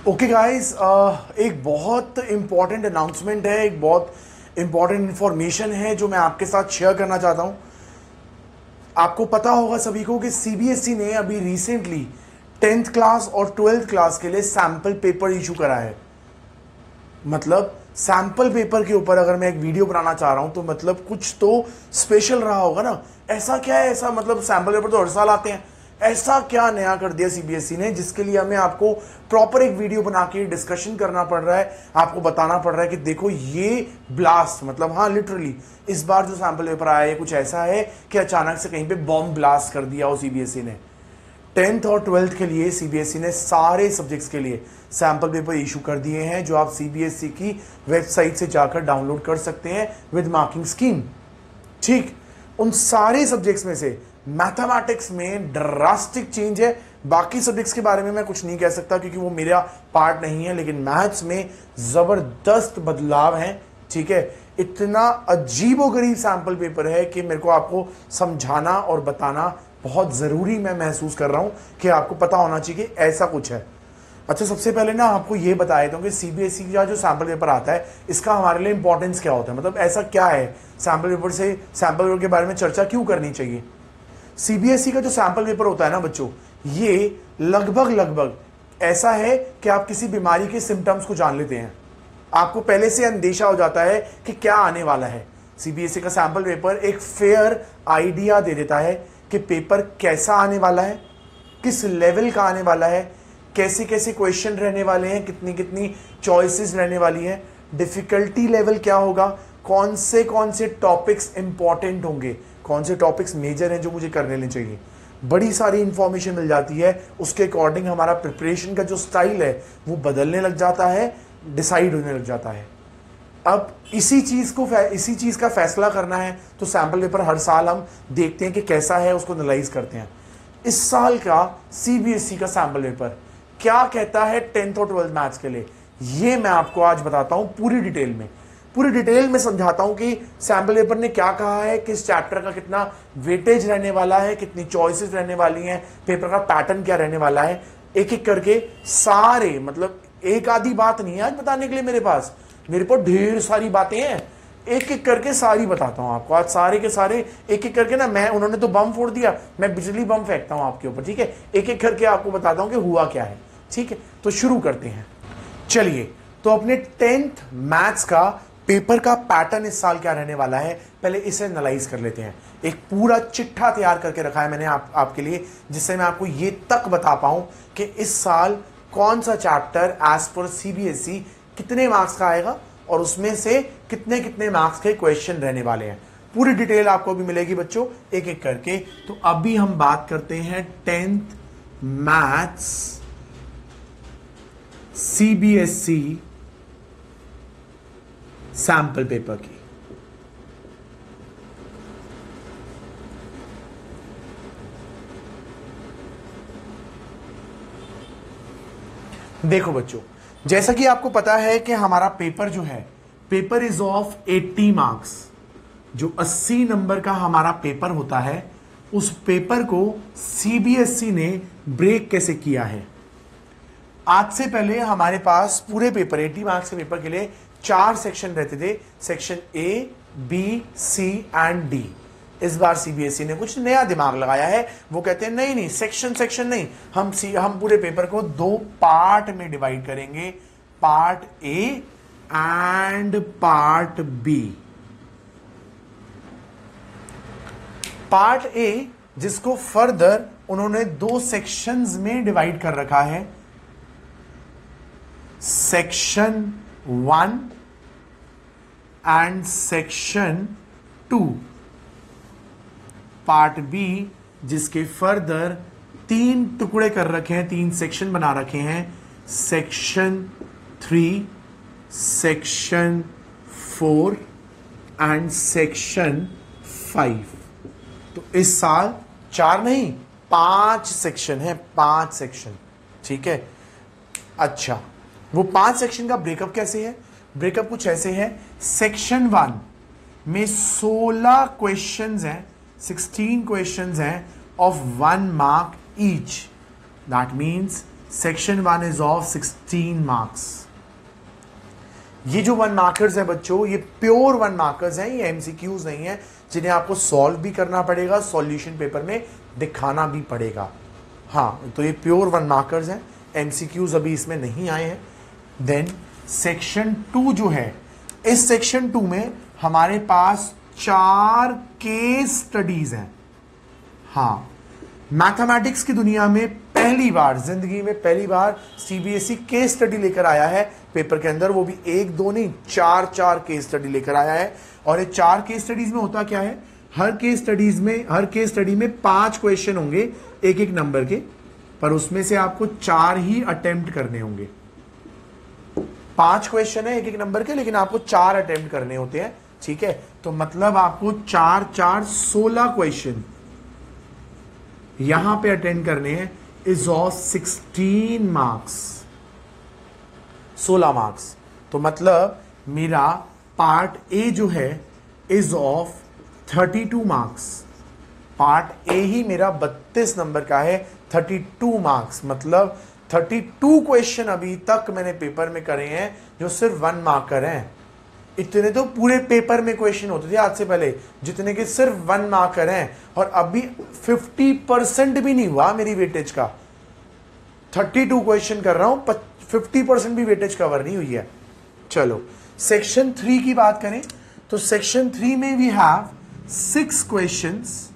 Okay guys, एक बहुत important announcement है, एक बहुत इंपॉर्टेंट इंफॉर्मेशन है जो मैं आपके साथ शेयर करना चाहता हूं। आपको पता होगा सभी को कि सीबीएसई ने अभी रिसेंटली 10th क्लास और 12th क्लास के लिए सैंपल पेपर इशू करा है। मतलब सैंपल पेपर के ऊपर अगर मैं एक वीडियो बनाना चाह रहा हूं तो मतलब कुछ तो स्पेशल रहा होगा ना। ऐसा क्या है, ऐसा मतलब सैंपल पेपर तो हर साल आते हैं, ऐसा क्या नया कर दिया सीबीएसई ने जिसके लिए हमें आपको प्रॉपर एक वीडियो बना के डिस्कशन करना पड़ रहा है, आपको बताना पड़ रहा है कि देखो ये ब्लास्ट, मतलब हाँ लिटरली इस बार जो सैंपल पेपर आया है कुछ ऐसा है कि अचानक से कहीं पे बॉम्ब ब्लास्ट कर दिया हो सीबीएसई ने। 10th और 12th के लिए सीबीएसई ने सारे सब्जेक्ट्स के लिए सैंपल पेपर इशू कर दिए हैं जो आप सीबीएसई की वेबसाइट से जाकर डाउनलोड कर सकते हैं विद मार्किंग स्कीम। ठीक, उन सारे सब्जेक्ट्स में से मैथमेटिक्स में ड्रास्टिक चेंज है। बाकी सब्जेक्ट्स के बारे में मैं कुछ नहीं कह सकता क्योंकि वो मेरा पार्ट नहीं है, लेकिन मैथ्स में जबरदस्त बदलाव है। ठीक है, इतना अजीबोगरीब सैंपल पेपर है कि मेरे को आपको समझाना और बताना बहुत जरूरी मैं महसूस कर रहा हूं कि आपको पता होना चाहिए कि ऐसा कुछ है। अच्छा, सबसे पहले ना आपको ये बता देता हूं कि सीबीएसई का जो सैंपल पेपर आता है इसका हमारे लिए इंपॉर्टेंस क्या होता है, मतलब ऐसा क्या है सैंपल पेपर से, सैंपल पेपर के बारे में चर्चा क्यों करनी चाहिए। सीबीएसई का जो सैंपल पेपर होता है ना बच्चों, ये लगभग ऐसा है कि आप किसी बीमारी के सिम्टम्स को जान लेते हैं, आपको पहले से अंदेशा हो जाता है कि क्या आने वाला है। सीबीएसई का सैंपल पेपर एक फेयर आइडिया दे देता है कि पेपर कैसा आने वाला है, किस लेवल का आने वाला है, कैसे कैसे क्वेश्चन रहने वाले हैं, कितनी कितनी चॉइसेस रहने वाली हैं, डिफिकल्टी लेवल क्या होगा, कौन से टॉपिक्स इंपॉर्टेंट होंगे, कौन से टॉपिक्स मेजर हैं जो मुझे कर लेने चाहिए। बड़ी सारी इंफॉर्मेशन मिल जाती है, उसके अकॉर्डिंग हमारा प्रिपरेशन का जो स्टाइल है वो बदलने लग जाता है, डिसाइड होने लग जाता है। अब इसी चीज का फैसला करना है तो सैंपल पेपर हर साल हम देखते हैं कि कैसा है, उसको एनालाइज करते हैं। इस साल का सीबीएसई का सैंपल पेपर क्या कहता है 10th और 12th मैथ्स के लिए, ये मैं आपको आज बताता हूं पूरी डिटेल में समझाता हूं कि सैंपल पेपर ने क्या कहा है, किस चैप्टर का कितना वेटेज रहने वाला है, कितनी चॉइसेस रहने वाली हैं, पेपर का पैटर्न क्या रहने वाला है, एक एक करके सारे, मतलब एक आधी बात नहीं है आज बताने के लिए मेरे पास ढेर सारी बातें हैं, एक एक करके सारी बताता हूं आपको आज, सारे के सारे एक एक करके ना। मैं, उन्होंने तो बम फोड़ दिया, मैं बिजली बम फेंकता हूं आपके ऊपर। ठीक है, एक एक करके आपको बताता हूं कि हुआ क्या है। ठीक है, तो शुरू करते हैं। चलिए, तो अपने 10th मैथ्स का पेपर का पैटर्न इस साल क्या रहने वाला है, पहले इसे एनालाइज कर लेते हैं। एक पूरा चिट्ठा तैयार करके रखा है मैंने आपके लिए, जिससे मैं आपको ये तक बता पाऊं कि इस साल कौन सा चैप्टर एज पर सीबीएसई कितने मार्क्स का आएगा और उसमें से कितने कितने मार्क्स के क्वेश्चन रहने वाले हैं। पूरी डिटेल आपको भी मिलेगी बच्चों एक एक करके। तो अभी हम बात करते हैं 10th maths CBSE sample paper की। देखो बच्चों, जैसा कि आपको पता है कि हमारा पेपर जो है, पेपर इज ऑफ 80 मार्क्स। जो 80 नंबर का हमारा पेपर होता है, उस पेपर को सीबीएसई ने ब्रेक कैसे किया है। आज से पहले हमारे पास पूरे पेपर 80 मार्क्स के पेपर के लिए 4 सेक्शन रहते थे, section A, B, C and D. इस बार सीबीएसई ने कुछ नया दिमाग लगाया है, वो कहते हैं नहीं सेक्शन नहीं, हम पूरे पेपर को 2 पार्ट में डिवाइड करेंगे, part A and part B. Part A जिसको फर्दर उन्होंने 2 सेक्शंस में डिवाइड कर रखा है, section 1 and section 2। Part B जिसके फर्दर 3 टुकड़े कर रखे हैं, 3 सेक्शन बना रखे हैं, सेक्शन 3, सेक्शन 4 एंड सेक्शन 5। तो इस साल 4 नहीं 5 सेक्शन है, 5 सेक्शन। ठीक है, अच्छा वो 5 सेक्शन का ब्रेकअप कैसे है? ब्रेकअप कुछ ऐसे है, सेक्शन 1 में 16 क्वेश्चंस हैं, 16 क्वेश्चंस हैं of 1 mark each. That means section 1 is of 16 marks. ये जो 1 मार्कर्स है बच्चों, ये प्योर 1 मार्कर्स हैं, ये एमसीक्यूज नहीं है जिन्हें आपको सॉल्व भी करना पड़ेगा, सॉल्यूशन पेपर में दिखाना भी पड़ेगा। हाँ, तो ये प्योर 1 मार्कर्स हैं, एमसीक्यूज अभी इसमें नहीं आए हैं। देन सेक्शन 2 जो है, इस सेक्शन 2 में हमारे पास 4 केस स्टडीज हैं। हाँ, मैथमेटिक्स की दुनिया में पहली बार, जिंदगी में पहली बार सीबीएसई केस स्टडी लेकर आया है पेपर के अंदर, वो भी 1 2 नहीं 4 केस स्टडी लेकर आया है। और ये 4 केस स्टडीज में होता क्या है, हर केस स्टडी में 5 क्वेश्चन होंगे एक एक नंबर के, पर उसमें से आपको 4 ही अटेम्प्ट करने होंगे। 5 क्वेश्चन है एक एक नंबर के, लेकिन आपको 4 अटेम्प्ट करने होते हैं। ठीक है, तो मतलब आपको 4 4 16 क्वेश्चन यहां पे अटेंड करने हैं, इज ऑफ 16 मार्क्स, 16 मार्क्स। तो मतलब मेरा पार्ट ए जो है is of 32 marks, part A ही मेरा 32 नंबर का है, 32 मार्क्स। मतलब 32 क्वेश्चन अभी तक मैंने पेपर में करे हैं जो सिर्फ 1 मार्कर हैं। इतने तो पूरे पेपर में क्वेश्चन होते थे आज से पहले, जितने के सिर्फ 1 मार्कर हैं, और अभी 50% भी नहीं हुआ मेरी वेटेज का। 32 क्वेश्चन कर रहा हूं, 50% भी वेटेज कवर नहीं हुई है। चलो सेक्शन 3 की बात करें तो सेक्शन 3 में we have 6 questions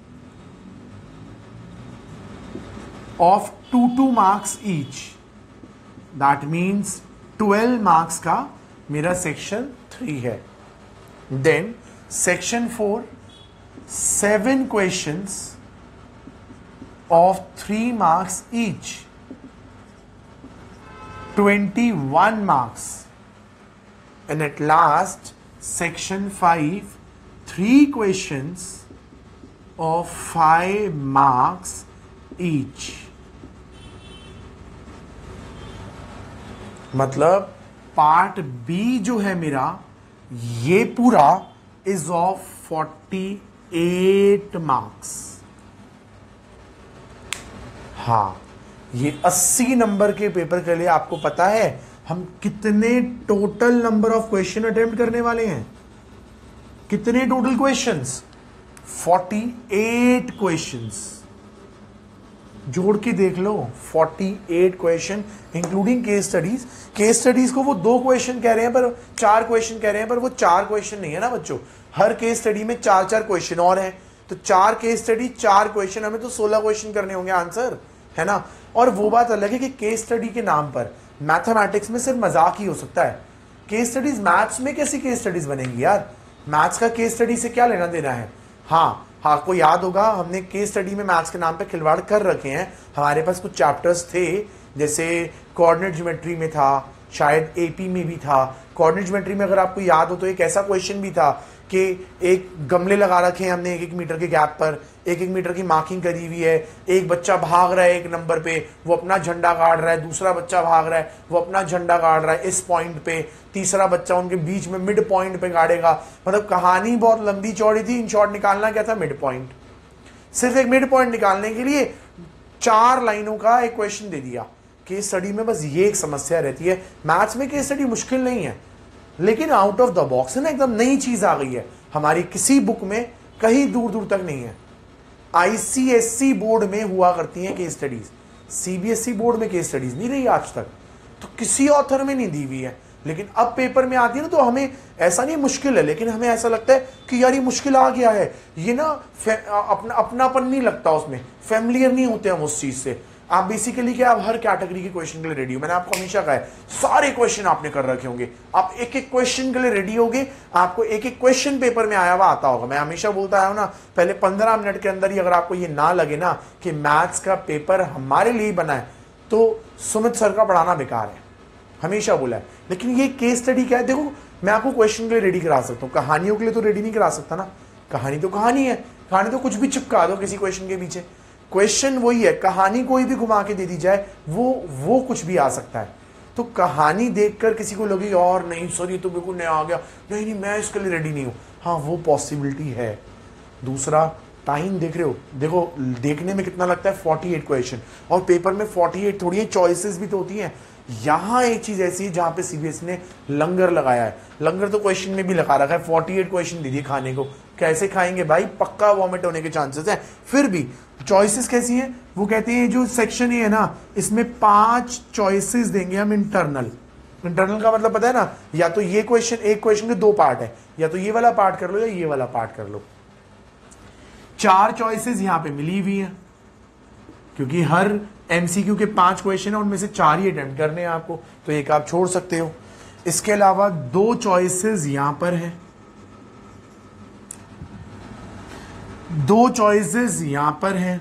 of 2 marks each, that means 12 marks का मेरा सेक्शन 3 है। Then section 4 7 questions of 3 marks each, 21 marks. And at last section 5 3 questions of 5 marks each. मतलब पार्ट बी जो है मेरा, ये पूरा इज ऑफ 48 मार्क्स। हाँ, ये 80 नंबर के पेपर के लिए आपको पता है हम कितने total number of question attempt करने वाले हैं? कितने टोटल क्वेश्चंस? 48 क्वेश्चंस। जोड़ के देख लो, 48 question including case studies. Case studies को वो 2 क्वेश्चन कह रहे हैं, पर 4 क्वेश्चन कह रहे हैं, पर वो 4 क्वेश्चन नहीं है ना बच्चों। हर केस स्टडी में 4 क्वेश्चन और हैं, तो 4 केस स्टडी 4 क्वेश्चन, हमें तो 16 क्वेश्चन करने होंगे आंसर, है ना। और वो बात अलग है कि केस स्टडी के नाम पर मैथमेटिक्स में सिर्फ मजाक ही हो सकता है। केस स्टडीज मैथ्स में कैसी केस स्टडीज बनेंगी यार? मैथ्स का केस स्टडी से क्या लेना देना है? हाँ, आपको याद होगा हमने केस स्टडी में मैथ्स के नाम पे खिलवाड़ कर रखे हैं। हमारे पास कुछ चैप्टर्स थे, जैसे कोऑर्डिनेट ज्योमेट्री में था, शायद एपी में भी था। कोऑर्डिनेट ज्योमेट्री में अगर आपको याद हो तो एक ऐसा क्वेश्चन भी था कि एक गमले लगा रखे हैं हमने 1-1 मीटर के गैप पर, 1-1 मीटर की मार्किंग करी हुई है। एक बच्चा भाग रहा है एक नंबर पे, वो अपना झंडा गाड़ रहा है, दूसरा बच्चा भाग रहा है, वो अपना झंडा गाड़ रहा है इस पॉइंट पे, तीसरा बच्चा उनके बीच में मिड पॉइंट पे गाड़ेगा। मतलब कहानी बहुत लंबी चौड़ी थी, इन शॉर्ट निकालना क्या था? Mid point. सिर्फ एक मिड पॉइंट निकालने के लिए 4 लाइनों का एक क्वेश्चन दे दिया। केस स्टडी में बस ये एक समस्या रहती है। मैथ्स में केस स्टडी मुश्किल नहीं है, लेकिन आउट ऑफ द बॉक्स है ना, एकदम नई चीज आ गई है हमारी, किसी बुक में कहीं दूर दूर तक नहीं है। आईसीएसई बोर्ड में हुआ करती हैं केस स्टडीज, सीबीएसई बोर्ड में केस स्टडीज नहीं रही आज तक, तो किसी ऑथर में नहीं दी हुई है। लेकिन अब पेपर में आती है ना, तो हमें ऐसा नहीं मुश्किल है, लेकिन हमें ऐसा लगता है कि यार ये मुश्किल आ गया है, ये ना अपनापन नहीं लगता, उसमें फैमिलियर नहीं होते हम उस चीज से। आप बेसिकली क्या, आप हर कैटेगरी के क्वेश्चन के लिए रेडी हो। मैंने आपको हमेशा कहा है सारे क्वेश्चन आपने कर रखे होंगे, आप एक एक क्वेश्चन के लिए रेडी होगे, आपको एक एक क्वेश्चन पेपर में आया हुआ आता होगा। मैं हमेशा बोलता आया हूं ना, पहले 15 मिनट के अंदर ही अगर आपको ये ना लगे ना कि मैथ्स का पेपर हमारे लिए बना है, तो सुमित सर का पढ़ाना बेकार है, हमेशा बोला है। लेकिन ये केस स्टडी क्या है? देखो, मैं आपको क्वेश्चन के लिए रेडी करा सकता हूँ, कहानियों के लिए तो रेडी नहीं करा सकता ना। कहानी तो कहानी है, कहानी तो कुछ भी चिपका दो किसी क्वेश्चन के पीछे, क्वेश्चन वही है। कहानी कोई भी घुमा के दे दी जाए, वो कुछ भी आ सकता है। तो कहानी देखकर किसी को लगे और नहीं सर ये तो बिल्कुल नया आ गया, नहीं मैं इसके लिए रेडी नहीं हूं, हाँ वो पॉसिबिलिटी है। दूसरा, टाइम देख रहे हो, देखो देखने में कितना लगता है 48 क्वेश्चन, और पेपर में 48 थोड़ी है, चॉइसेस भी तो होती हैं। यहां एक चीज ऐसी है जहां पे सीबीएसई ने लंगर लगाया है। लंगर तो क्वेश्चन में भी लगा रखा है, 48 क्वेश्चन दे दिए खाने को, कैसे खाएंगे भाई, पक्का वॉमिट होने के चांसेस है। फिर भी चॉइसेस कैसी हैं, वो कहते हैं जो सेक्शन है ना, इसमें 5 चॉइसेस देंगे हम इंटरनल। इंटरनल का मतलब पता है ना, या तो ये क्वेश्चन, एक क्वेश्चन के 2 पार्ट है, या तो ये वाला पार्ट कर लो या ये वाला पार्ट कर लो। 4 चॉइसेस यहां पे मिली हुई है, क्योंकि हर एमसीक्यू के 5 क्वेश्चन है, उनमें से 4 ही अटेम्प्ट करने हैं आपको, तो एक आप छोड़ सकते हो। इसके अलावा 2 चॉइसेस यहां पर है, 2 चॉइसेस यहां पर है,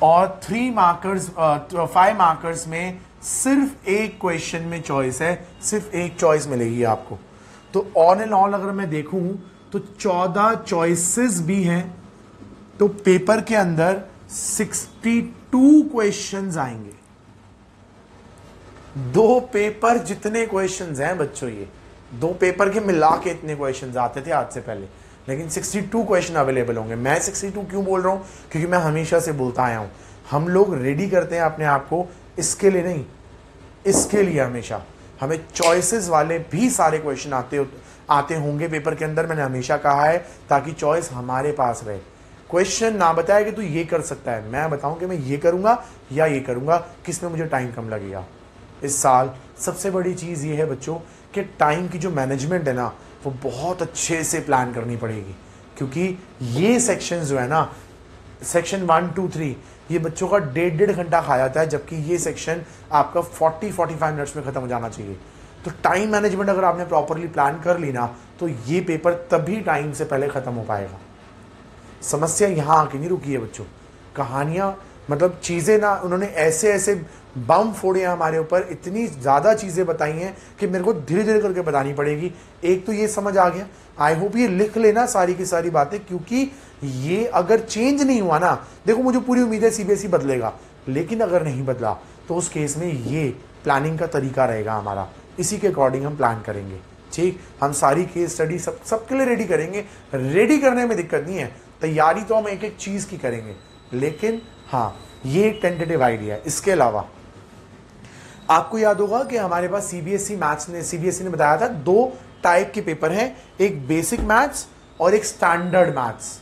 और 3 मार्कर्स 5 मार्कर्स में सिर्फ एक क्वेश्चन में चॉइस है, सिर्फ एक चॉइस मिलेगी आपको। तो ऑन एंड ऑल अगर मैं देखूं तो 14 चॉइसेस भी हैं, तो पेपर के अंदर 62 क्वेश्चंस आएंगे। 2 पेपर जितने क्वेश्चंस हैं बच्चों, ये 2 पेपर के मिला के इतने क्वेश्चंस आते थे आज से पहले, लेकिन 62 क्वेश्चन अवेलेबल होंगे। मैं 62 क्यों बोल रहा हूं, क्योंकि मैं हमेशा से बोलता आया हूं, हम लोग रेडी करते हैं अपने आप को इसके लिए नहीं, इसके लिए हमेशा हमें चॉइसेस वाले भी सारे क्वेश्चन आते होंगे पेपर के अंदर। मैंने हमेशा कहा है ताकि चॉइस हमारे पास रहे। क्वेश्चन ना बताया कि तू ये कर सकता है, मैं बताऊं कि मैं ये करूंगा या ये करूंगा, किसमें मुझे टाइम कम लगेगा। इस साल सबसे बड़ी चीज ये है बच्चों कि टाइम की जो मैनेजमेंट है ना, वो बहुत अच्छे से प्लान करनी पड़ेगी, क्योंकि ये सेक्शन जो है ना, सेक्शन 1, 2, 3, ये बच्चों का 1.5 घंटा खा जाता है, जबकि ये सेक्शन आपका 40-45 मिनट्स में खत्म हो जाना चाहिए। तो टाइम मैनेजमेंट अगर आपने प्रॉपरली प्लान कर ली ना, तो ये पेपर तभी टाइम से पहले खत्म हो पाएगा। समस्या यहां आके नहीं रुकी है बच्चों, कहानियां मतलब चीजें ना, उन्होंने ऐसे ऐसे बम फोड़े हैं हमारे ऊपर, इतनी ज्यादा चीजें बताई हैं कि मेरे को धीरे धीरे करके बतानी पड़ेगी। एक तो ये समझ आ गया, आई होप ये लिख लेना सारी की सारी बातें, क्योंकि ये अगर चेंज नहीं हुआ ना, देखो मुझे पूरी उम्मीद है सीबीएसई बदलेगा, लेकिन अगर नहीं बदला तो उस केस में ये प्लानिंग का तरीका रहेगा हमारा, इसी के अकॉर्डिंग हम प्लान करेंगे। ठीक, हम सारी केस स्टडी सबके लिए रेडी करेंगे। रेडी करने में दिक्कत नहीं है, तैयारी तो हम एक एक चीज की करेंगे, लेकिन हाँ ये एक टेंटेटिव आइडिया है। इसके अलावा आपको याद होगा कि हमारे पास सीबीएसई ने बताया था 2 टाइप के पेपर हैं, एक बेसिक मैथ्स और एक standard maths.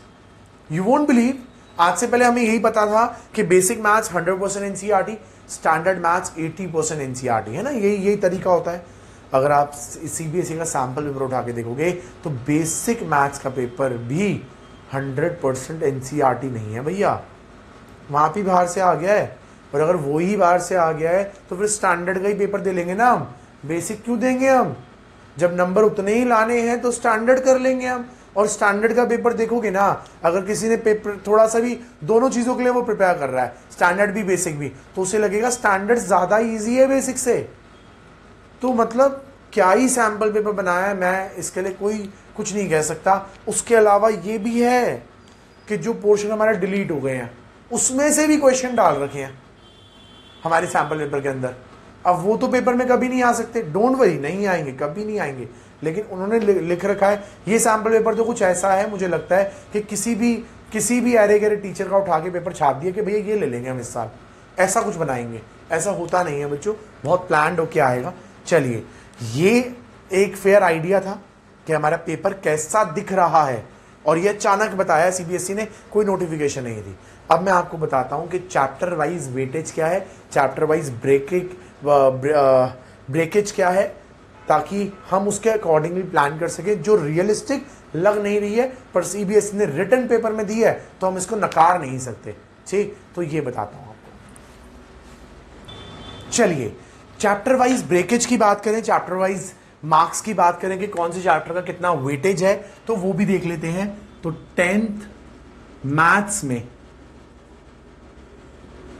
You won't believe, आज से पहले हमें यही पता था कि basic maths 100% NCERT, standard maths 80% NCERT, है ना, यही तरीका होता है। अगर आप सीबीएसई का सैंपल पेपर उठा के देखोगे तो बेसिक मैथ्स का पेपर भी 100% एनसीईआरटी नहीं है भैया, वहां भी बाहर से आ गया है। और अगर वो ही बाहर से आ गया है तो फिर स्टैंडर्ड का ही पेपर दे लेंगे ना हम, बेसिक क्यों देंगे हम? जब नंबर उतने ही लाने हैं तो स्टैंडर्ड कर लेंगे हम। और स्टैंडर्ड का पेपर देखोगे ना, अगर किसी ने पेपर थोड़ा सा भी दोनों चीजों के लिए वो प्रिपेयर कर रहा है, स्टैंडर्ड भी बेसिक भी, तो उसे लगेगा स्टैंडर्ड ज्यादा इजी है बेसिक से। तो मतलब क्या ही सैंपल पेपर बनाया है, मैं इसके लिए कोई कुछ नहीं कह सकता। उसके अलावा ये भी है कि जो पोर्शन हमारे डिलीट हो गए हैं उसमें से भी क्वेश्चन डाल रखे हैं हमारे सैंपल पेपर के अंदर। अब वो तो पेपर में कभी नहीं आ सकते, डोंट वरी, नहीं आएंगे, कभी नहीं आएंगे, लेकिन उन्होंने लिख रखा है। ये सैंपल पेपर तो कुछ ऐसा है, मुझे लगता है कि किसी भी एरे गहरे टीचर का उठा के पेपर छाप दिया कि भैया ये ले लेंगे हम इस साल, ऐसा कुछ बनाएंगे। ऐसा होता नहीं है बच्चों, बहुत प्लान्ड होके आएगा। चलिए, ये एक फेयर आइडिया था कि हमारा पेपर कैसा दिख रहा है, और ये अचानक बताया सीबीएसई ने, कोई नोटिफिकेशन नहीं थी। अब मैं आपको बताता हूं कि चैप्टर वाइज वेटेज क्या है, चैप्टर वाइज ब्रेकेज क्या है, ताकि हम उसके अकॉर्डिंगली प्लान कर सके। जो रियलिस्टिक लग नहीं रही है पर सीबीएसई ने रिटन पेपर में दी है तो हम इसको नकार नहीं सकते। ठीक, तो ये बताता हूं आपको। चलिए, चैप्टर वाइज ब्रेकेज की बात करें, चैप्टर वाइज मार्क्स की बात करें कि कौन से चैप्टर का कितना वेटेज है, तो वो भी देख लेते हैं। तो 10th मैथ्स में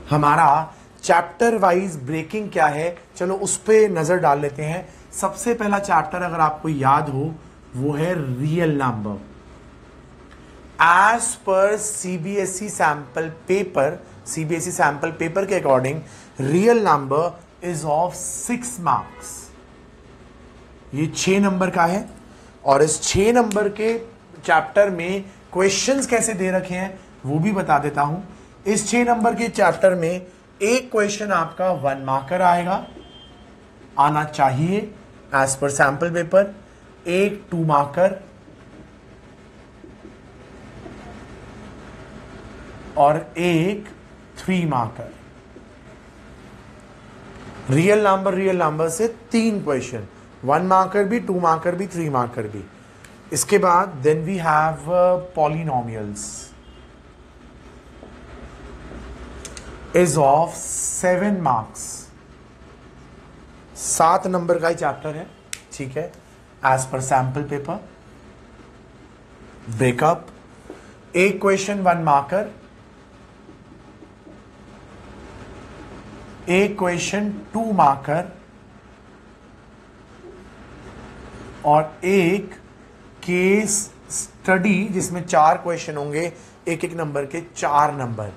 हमारा चैप्टर वाइज ब्रेकिंग क्या है, चलो उस पे नजर डाल लेते हैं। सबसे पहला चैप्टर अगर आपको याद हो वो है रियल नंबर। एज पर सीबीएसई सैंपल पेपर के according real number is of 6 marks. ये 6 नंबर का है और इस 6 नंबर के चैप्टर में क्वेश्चंस कैसे दे रखे हैं वो भी बता देता हूं। इस 6 नंबर के चैप्टर में एक क्वेश्चन आपका 1 मार्कर आना चाहिए एज पर सैंपल पेपर, एक 2 मार्कर और एक 3 मार्कर। रियल नंबर से 3 क्वेश्चन, 1 मार्कर भी, 2 मार्कर भी, 3 मार्कर भी। इसके बाद then we have polynomials is of 7 marks. 7 नंबर का ही चैप्टर है, ठीक है, as per sample paper. Breakup, एक क्वेश्चन 1 मार्कर, एक क्वेश्चन 2 मार्कर और एक केस स्टडी जिसमें 4 क्वेश्चन होंगे, एक एक नंबर के 4 नंबर।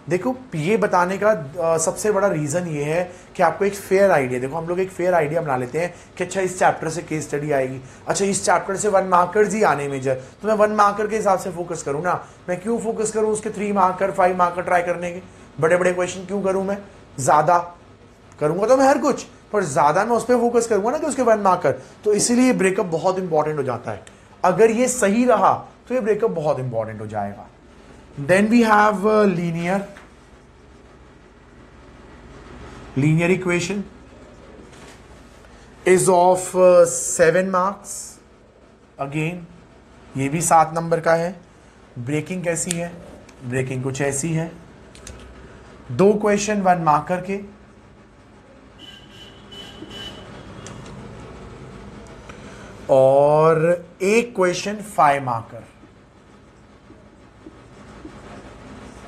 देखो ये बताने का सबसे बड़ा रीजन ये है कि आपको एक फेयर आइडिया, देखो हम लोग एक फेयर आइडिया बना लेते हैं कि अच्छा इस चैप्टर से केस स्टडी आएगी, अच्छा इस चैप्टर से 1 मार्कर्स ही आने मेजर, तो मैं 1 मार्कर के हिसाब से फोकस करूं ना। मैं क्यों फोकस करूं उसके 3 मार्कर 5 मार्कर ट्राई करने के, बड़े बड़े क्वेश्चन क्यों करूं? मैं ज्यादा करूंगा तो मैं हर कुछ, पर ज्यादा मैं उस पर फोकस करूंगा ना कि उसके 1 मार्कर। तो इसीलिए ब्रेकअप बहुत इंपॉर्टेंट हो जाता है। अगर ये सही रहा तो ये ब्रेकअप बहुत इंपॉर्टेंट हो जाएगा। Then we have linear equation is of 7 marks. Again ये भी 7 नंबर का है। ब्रेकिंग कैसी है? ब्रेकिंग कुछ ऐसी है, 2 क्वेश्चन 1 मार्कर के और एक क्वेश्चन 5 मार्कर।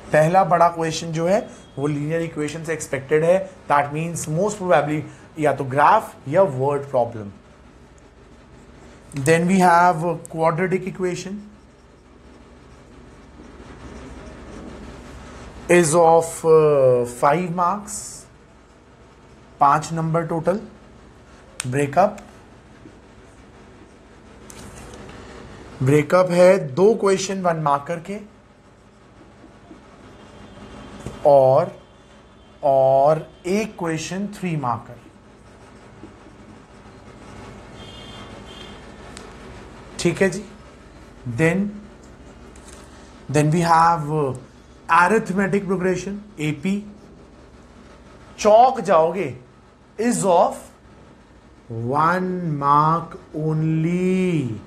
पहला बड़ा क्वेश्चन जो है वो लीनियर इक्वेशन से एक्सपेक्टेड है, दैट मीन्स मोस्ट प्रोबेबली या तो ग्राफ या word problem. Then we have quadratic equation is of 5 marks, 5 नंबर टोटल। ब्रेकअप, ब्रेकअप है 2 क्वेश्चन 1 मार्कर के और एक क्वेश्चन 3 मार्कर। ठीक है जी। Then we have arithmetic progression, AP. चौक जाओगे, is of 1 mark only.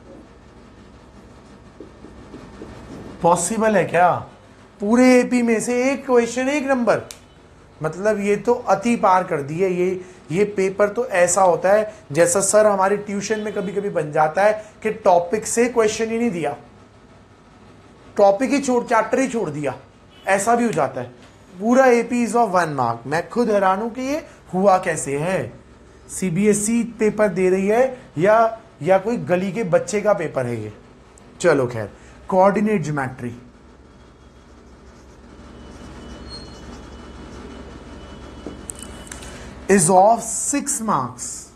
Possible है क्या? पूरे एपी में से एक क्वेश्चन 1 नंबर, मतलब ये तो अति पार कर दी है। ये पेपर तो ऐसा होता है जैसा सर हमारे ट्यूशन में कभी कभी बन जाता है कि टॉपिक से क्वेश्चन ही नहीं दिया, टॉपिक ही चैप्टर ही छोड़ दिया, ऐसा भी हो जाता है। पूरा एपी इज ऑफ 1 मार्क। मैं खुद हैरान हूं कि ये हुआ कैसे है। सीबीएसई पेपर दे रही है या कोई गली के बच्चे का पेपर है ये। चलो खैर, coordinate geometry is of 6 marks.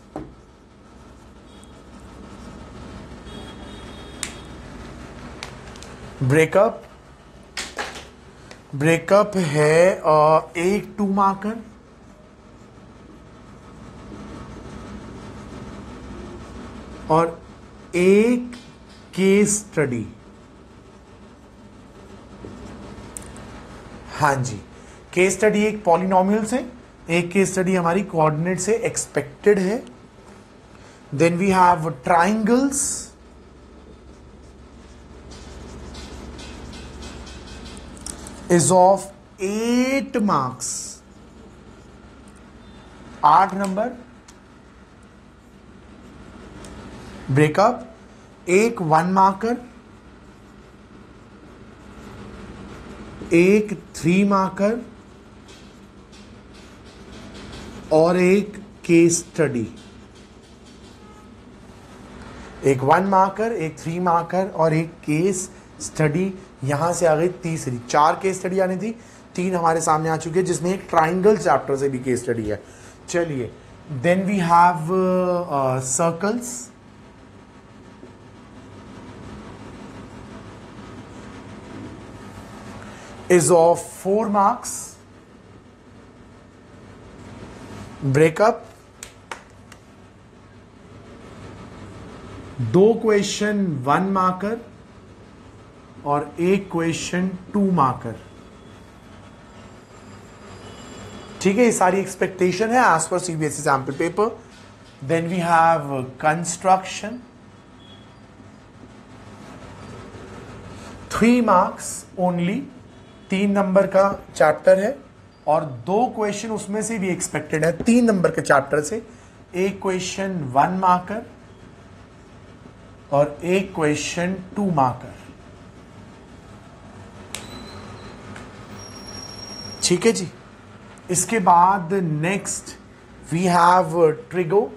Breakup है एक 2 मार्कर और एक केस स्टडी। हाँ जी, केस स्टडी एक पॉलिनोमियल से, एक केस स्टडी हमारी कोऑर्डिनेट से एक्सपेक्टेड है। Then we have triangles is of 8 marks, 8 नंबर। ब्रेकअप एक 1 मार्कर, एक 3 मार्कर और एक केस स्टडी। एक 1 मार्कर, एक 3 मार्कर और एक केस स्टडी। यहां से आ गई तीसरी। 4 केस स्टडी आनी थी, 3 हमारे सामने आ चुके हैं, जिसमें एक ट्राइंगल चैप्टर से भी केस स्टडी है। चलिए, then we have circles is of 4 marks. Breakup, 2 question 1 marker और 1 क्वेश्चन 2 मार्कर। ठीक है, ये सारी एक्सपेक्टेशन है एज पर CBSE sample paper. Then we have construction, 3 marks only, 3 number का चैप्टर है और 2 क्वेश्चन उसमें से भी एक्सपेक्टेड है 3 नंबर के चैप्टर से। 1 क्वेश्चन 1 मार्कर और 1 क्वेश्चन 2 मार्कर। ठीक है जी। इसके बाद next we have trigo,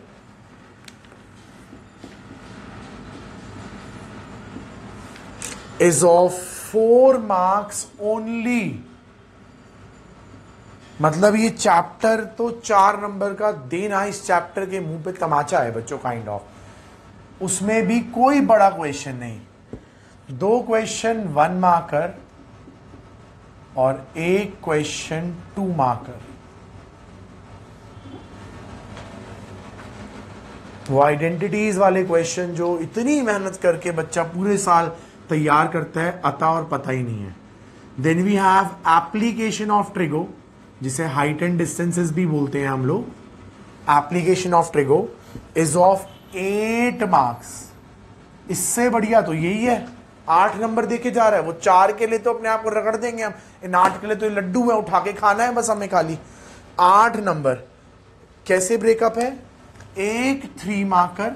is of 4 marks only। मतलब ये चैप्टर तो 4 नंबर का देना इस चैप्टर के मुंह पे तमाचा है बच्चों, काइंड ऑफ। उसमें भी कोई बड़ा क्वेश्चन नहीं, 2 क्वेश्चन 1 मार्कर और 1 क्वेश्चन 2 मार्कर। वो आइडेंटिटीज वाले क्वेश्चन जो इतनी मेहनत करके बच्चा पूरे साल तैयार करता है, अता और पता ही नहीं है। Then we have application of trigo, जिसे हाइट एंड डिस्टेंसेस भी बोलते हैं हम लोग। Application of trigo is of 8 marks. इससे बढ़िया तो यही है, 8 नंबर देके जा रहा है। वो 4 के लिए तो अपने आप को रगड़ देंगे हम, इन 8 के लिए तो ये लड्डू है, उठा के खाना है बस हमें खाली। 8 नंबर कैसे ब्रेकअप है? 1 3 मार्कर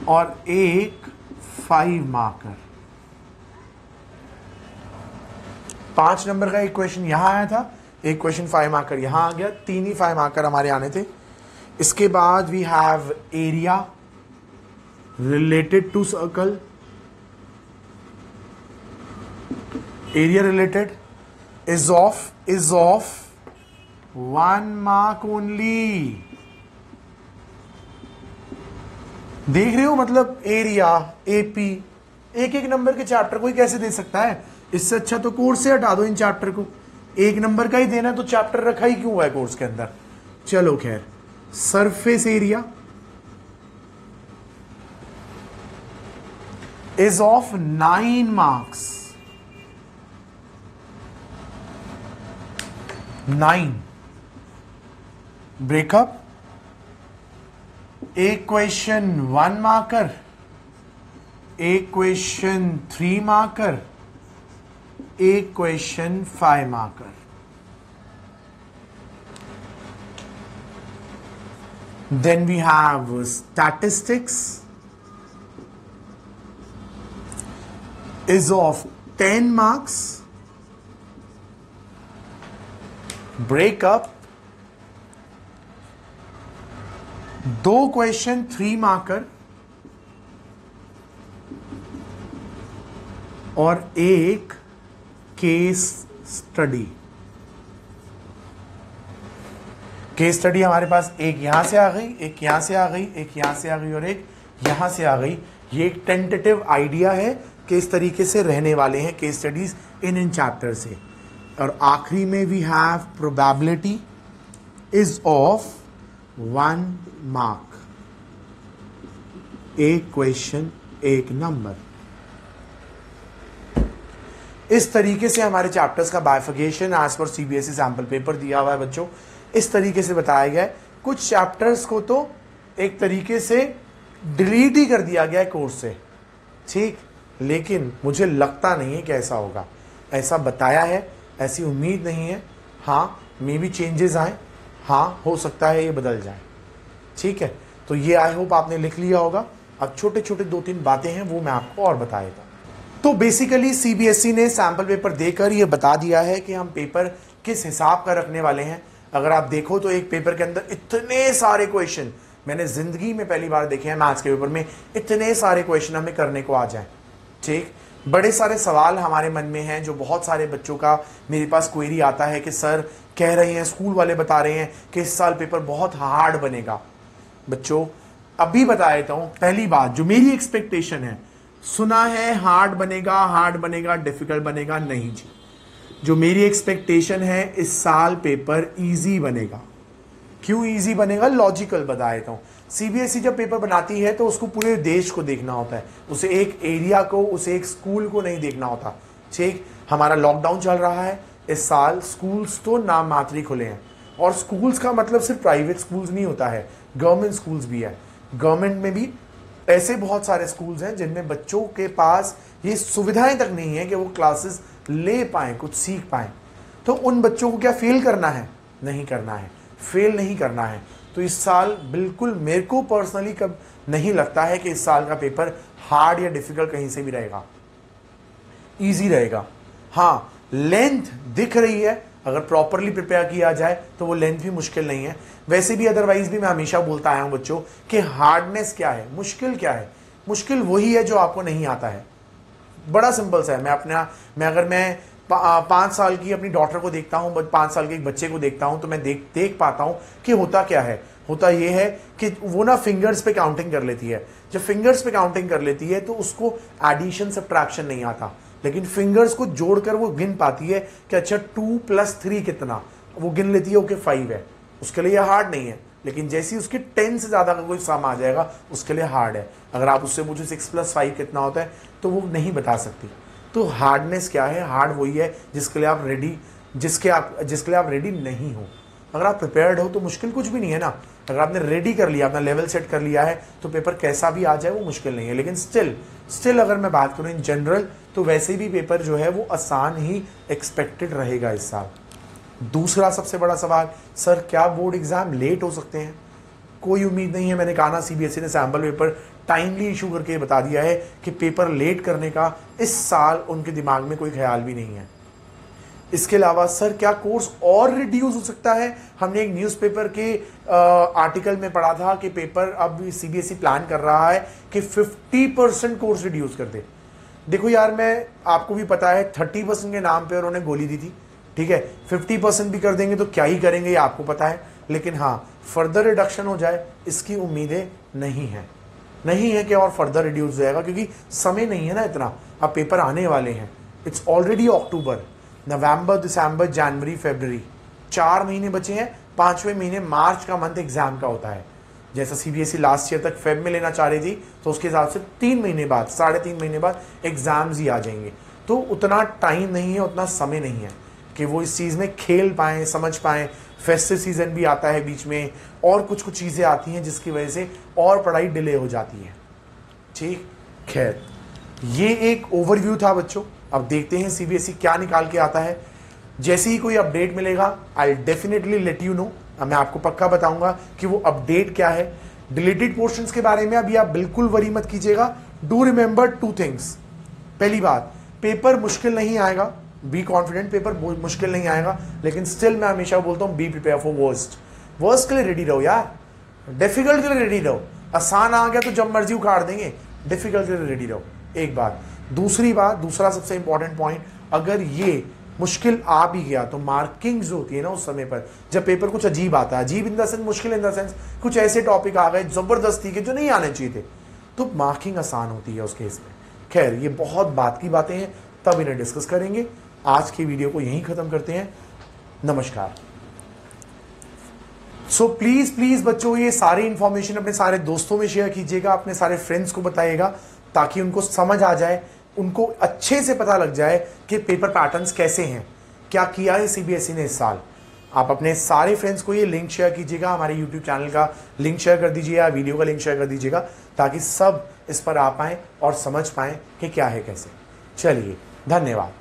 और 1 5 मार्कर। 5 नंबर का एक क्वेश्चन यहां आया था, 1 क्वेश्चन 5 मार्कर यहां आ गया, 3 ही 5 मार्कर हमारे आने थे। इसके बाद we have area related to circle. Area related is of 1 mark only. देख रहे हो, मतलब एरिया, एपी, एक नंबर के चैप्टर कोई कैसे दे सकता है? इससे अच्छा तो कोर्स से हटा दो इन चैप्टर को। 1 नंबर का ही देना तो चैप्टर रखा ही क्यों है कोर्स के अंदर? चलो खैर, surface area is of 9 marks. 9 breakup, 1 question 1 marker, 1 question 3 marker, 1 question 5 marker. Then we have statistics is of 10 marks. Breakup, 2 question 3 marker और 1 केस स्टडी। केस स्टडी हमारे पास एक यहां से आ गई, एक यहां से आ गई, एक यहां से आ गई और एक यहां से आ गई। ये एक टेंटेटिव आइडिया है कि इस तरीके से रहने वाले हैं केस स्टडीज इन चैप्टर से। और आखिरी में we have probability is of 1 mark. 1 question 1 number. इस तरीके से हमारे चैप्टर्स का बाइफिकेशन एज पर सीबीएसई सैंपल पेपर दिया हुआ है बच्चों। इस तरीके से बताया गया है। कुछ चैप्टर्स को तो एक तरीके से डिलीट ही कर दिया गया है कोर्स से, ठीक, लेकिन मुझे लगता नहीं है कि ऐसा होगा। ऐसा बताया है, ऐसी उम्मीद नहीं है। हाँ, मे बी चेंजेस आए, हाँ हो सकता है ये बदल जाए, ठीक है। तो ये आई होप आपने लिख लिया होगा। अब छोटे छोटे 2-3 बातें हैं वो मैं आपको और बताएगा। तो बेसिकली सीबीएसई ने सैंपल पेपर देकर ये बता दिया है कि हम पेपर किस हिसाब का रखने वाले हैं। अगर आप देखो तो एक पेपर के अंदर इतने सारे क्वेश्चन मैंने जिंदगी में पहली बार देखे हैं। मैथ्स के पेपर में इतने सारे क्वेश्चन हमें करने को आ जाए, ठीक। बड़े सारे सवाल हमारे मन में हैं जो बहुत सारे बच्चों का मेरे पास क्वेरी आता है कि सर कह रहे हैं, स्कूल वाले बता रहे हैं कि इस साल पेपर बहुत हार्ड बनेगा। बच्चों अभी बता देता हूं, पहली बात जो मेरी एक्सपेक्टेशन है, सुना है हार्ड बनेगा डिफिकल्ट बनेगा, नहीं जी। जो मेरी एक्सपेक्टेशन है इस साल पेपर इजी बनेगा। क्यों इजी बनेगा? लॉजिकल बता देता हूं। सीबीएसई जब पेपर बनाती है तो उसको पूरे देश को देखना होता है, उसे एक एरिया को, उसे एक स्कूल को नहीं देखना होता। ठीक, हमारा लॉकडाउन चल रहा है इस साल, स्कूल्स तो नाम मात्र ही खुले हैं। और स्कूल्स का मतलब सिर्फ प्राइवेट स्कूल्स नहीं होता है, गवर्नमेंट स्कूल्स भी है। गवर्नमेंट में भी ऐसे बहुत सारे स्कूल्स हैं जिनमें बच्चों के पास ये सुविधाएं तक नहीं है कि वो क्लासेस ले पाएं, कुछ सीख पाएं। तो उन बच्चों को क्या फेल करना है? नहीं करना है, फेल नहीं करना है। तो इस साल बिल्कुल मेरे को पर्सनली कब नहीं लगता है कि इस साल का पेपर हार्ड या डिफिकल्ट कहीं से भी रहेगा, इजी रहेगा। हाँ, लेंथ दिख रही है, अगर प्रॉपरली प्रिपेयर किया जाए तो वो लेंथ भी मुश्किल नहीं है। वैसे भी अदरवाइज भी मैं हमेशा बोलता आया हूं बच्चों कि हार्डनेस क्या है, मुश्किल क्या है? मुश्किल वही है जो आपको नहीं आता है। बड़ा सिंपल सा है। अगर मैं 5 साल की अपनी डॉटर को देखता हूं, 5 साल के एक बच्चे को देखता हूं, तो मैं देख पाता हूं कि होता क्या है। होता यह है कि वो ना फिंगर्स पे काउंटिंग कर लेती है। जब फिंगर्स पे काउंटिंग कर लेती है तो उसको एडिशन सब्ट्रैक्शन नहीं आता, लेकिन फिंगर्स को जोड़कर वो गिन पाती है कि अच्छा 2 + 3 कितना, वो गिन लेती है, ओके 5 है। उसके लिए हार्ड नहीं है। लेकिन जैसे उसके 10 से ज्यादा का कोई सम आ जाएगा उसके लिए हार्ड है। अगर आप उससे पूछो 6 + 5 कितना होता है तो वो नहीं बता सकती। तो हार्डनेस क्या है? हार्ड वही है जिसके लिए आप रेडी नहीं हो। अगर आप प्रिपेयर्ड हो तो मुश्किल कुछ भी नहीं है ना। अगर आपने रेडी कर लिया, अपना लेवल सेट कर लिया है, तो पेपर कैसा भी आ जाए वो मुश्किल नहीं है। लेकिन स्टिल अगर मैं बात करूं इन जनरल, तो वैसे भी पेपर जो है वो आसान ही एक्सपेक्टेड रहेगा इस साल। दूसरा सबसे बड़ा सवाल, सर क्या बोर्ड एग्जाम लेट हो सकते हैं? कोई उम्मीद नहीं है। मैंने कहा ना, सीबीएसई ने सैम्पल पेपर टाइमली इशू करके बता दिया है कि पेपर लेट करने का इस साल उनके दिमाग में कोई ख्याल भी नहीं है। इसके अलावा सर क्या कोर्स और रिड्यूस हो सकता है? हमने एक न्यूज़पेपर के आर्टिकल में पढ़ा था कि पेपर अब सीबीएसई प्लान कर रहा है कि 50% कोर्स रिड्यूस कर दे। देखो यार, मैं आपको भी पता है 30% के नाम पे उन्होंने गोली दी थी, ठीक है। 50% भी कर देंगे तो क्या ही करेंगे ये आपको पता है। लेकिन हाँ, फर्दर रिडक्शन हो जाए इसकी उम्मीदें नहीं है कि और फर्दर रिड्यूस हो जाएगा, क्योंकि समय नहीं है ना इतना। अब पेपर आने वाले हैं, इट्स ऑलरेडी अक्टूबर, नवंबर, दिसंबर, जनवरी, फरवरी, 4 महीने बचे हैं। 5वें महीने मार्च का मंथ एग्जाम का होता है। जैसा सीबीएसई लास्ट ईयर तक फेब में लेना चाह रही थी, तो उसके हिसाब से 3 महीने बाद, 3.5 महीने बाद एग्जाम्स ही आ जाएंगे। तो उतना टाइम नहीं है, उतना समय नहीं है कि वो इस चीज़ में खेल पाएँ, समझ पाएँ। फेस्टिव सीजन भी आता है बीच में, और कुछ चीज़ें आती हैं जिसकी वजह से और पढ़ाई डिले हो जाती है। ठीक, खैर ये एक ओवरव्यू था बच्चों। अब देखते हैं सीबीएसई क्या निकाल के आता है। जैसे ही कोई अपडेट मिलेगा I definitely let you know. मैं आपको पक्का बताऊंगा कि वो अपडेट क्या है। डिलीटेड पोर्शंस के बारे में अभी आप बिल्कुल वरी मत कीजिएगा। Do remember 2 things. पहली बात, पेपर मुश्किल नहीं आएगा, बी कॉन्फिडेंट, पेपर मुश्किल नहीं आएगा। लेकिन स्टिल मैं हमेशा बोलता हूँ बी प्रिपेयर फॉर वर्स्ट के लिए रेडी रहो यार, डिफिकल्ट के लिए रेडी रहो। आसान आ गया तो जब मर्जी उखाड़ देंगे, डिफिकल्ट के लिए रेडी रहो। एक बात। दूसरा सबसे इंपॉर्टेंट पॉइंट, अगर ये मुश्किल आ भी गया तो मार्किंग जो होती है ना उस समय पर, जब पेपर कुछ अजीब आता है, अजीब इन द सेंस, मुश्किल इन द सेंस, कुछ ऐसे टॉपिक आ गए जबरदस्ती के जो नहीं आने चाहिए थे, तो मार्किंग आसान होती है उस केस में। खैर ये बहुत बात की बातें हैं, तब इन्हें डिस्कस करेंगे। आज की वीडियो को यहीं खत्म करते हैं। नमस्कार। सो प्लीज बच्चों, ये सारी इंफॉर्मेशन अपने सारे दोस्तों में शेयर कीजिएगा, अपने सारे फ्रेंड्स को बताइएगा, ताकि उनको समझ आ जाए, उनको अच्छे से पता लग जाए कि पेपर पैटर्न्स कैसे हैं, क्या किया है सीबीएसई ने इस साल। आप अपने सारे फ्रेंड्स को ये लिंक शेयर कीजिएगा, हमारे यूट्यूब चैनल का लिंक शेयर कर दीजिएगा, वीडियो का लिंक शेयर कर दीजिएगा, ताकि सब इस पर आ पाएँ और समझ पाएँ कि क्या है कैसे। चलिए, धन्यवाद।